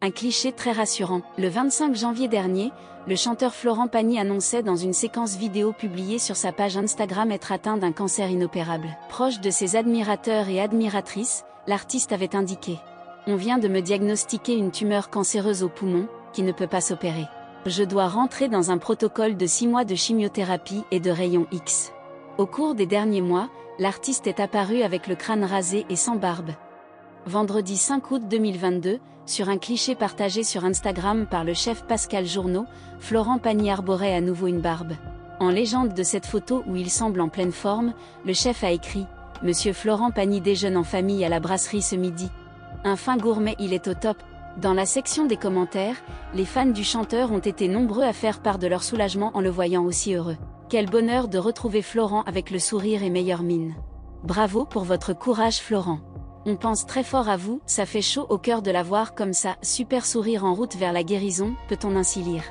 Un cliché très rassurant. Le 25 janvier dernier, le chanteur Florent Pagny annonçait dans une séquence vidéo publiée sur sa page Instagram être atteint d'un cancer inopérable. Proche de ses admirateurs et admiratrices, l'artiste avait indiqué: « On vient de me diagnostiquer une tumeur cancéreuse au poumon, qui ne peut pas s'opérer. Je dois rentrer dans un protocole de 6 mois de chimiothérapie et de rayons X. » Au cours des derniers mois, l'artiste est apparu avec le crâne rasé et sans barbe. Vendredi 5 août 2022, sur un cliché partagé sur Instagram par le chef Pascal Journeau, Florent Pagny arborait à nouveau une barbe. En légende de cette photo où il semble en pleine forme, le chef a écrit: « Monsieur Florent Pagny déjeune en famille à la brasserie ce midi. Un fin gourmet, il est au top. » Dans la section des commentaires, les fans du chanteur ont été nombreux à faire part de leur soulagement en le voyant aussi heureux. Quel bonheur de retrouver Florent avec le sourire et meilleure mine. Bravo pour votre courage Florent. On pense très fort à vous, ça fait chaud au cœur de la voir comme ça, super sourire en route vers la guérison, peut-on ainsi lire.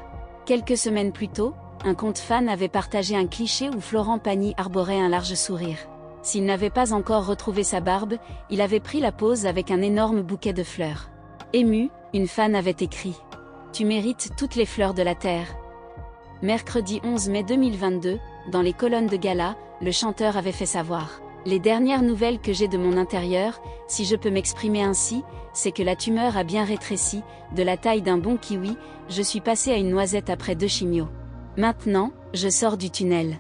Quelques semaines plus tôt, un compte fan avait partagé un cliché où Florent Pagny arborait un large sourire. S'il n'avait pas encore retrouvé sa barbe, il avait pris la pose avec un énorme bouquet de fleurs. Émue, une fan avait écrit: « Tu mérites toutes les fleurs de la terre. » Mercredi 11 mai 2022, dans les colonnes de gala, le chanteur avait fait savoir: « Les dernières nouvelles que j'ai de mon intérieur, si je peux m'exprimer ainsi, c'est que la tumeur a bien rétréci, de la taille d'un bon kiwi, je suis passé à une noisette après 2 chimios. Maintenant, je sors du tunnel. »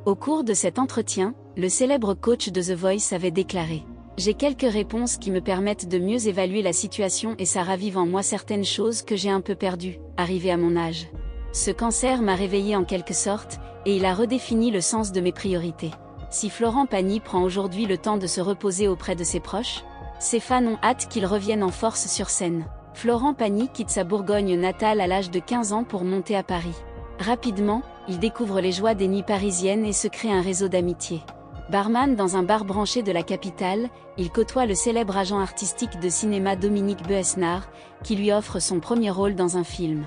Au cours de cet entretien, le célèbre coach de The Voice avait déclaré: « J'ai quelques réponses qui me permettent de mieux évaluer la situation et ça ravive en moi certaines choses que j'ai un peu perdues, arrivé à mon âge. Ce cancer m'a réveillé en quelque sorte, et il a redéfini le sens de mes priorités. » Si Florent Pagny prend aujourd'hui le temps de se reposer auprès de ses proches, ses fans ont hâte qu'il revienne en force sur scène. Florent Pagny quitte sa Bourgogne natale à l'âge de 15 ans pour monter à Paris. Rapidement, il découvre les joies des nuits parisiennes et se crée un réseau d'amitié. Barman dans un bar branché de la capitale, il côtoie le célèbre agent artistique de cinéma Dominique Besnard, qui lui offre son premier rôle dans un film.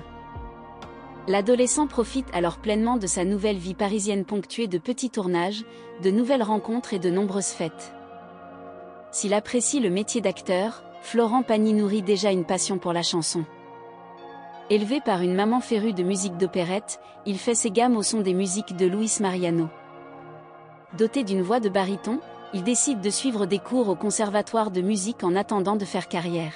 L'adolescent profite alors pleinement de sa nouvelle vie parisienne ponctuée de petits tournages, de nouvelles rencontres et de nombreuses fêtes. S'il apprécie le métier d'acteur, Florent Pagny nourrit déjà une passion pour la chanson. Élevé par une maman férue de musique d'opérette, il fait ses gammes au son des musiques de Luis Mariano. Doté d'une voix de baryton, il décide de suivre des cours au conservatoire de musique en attendant de faire carrière.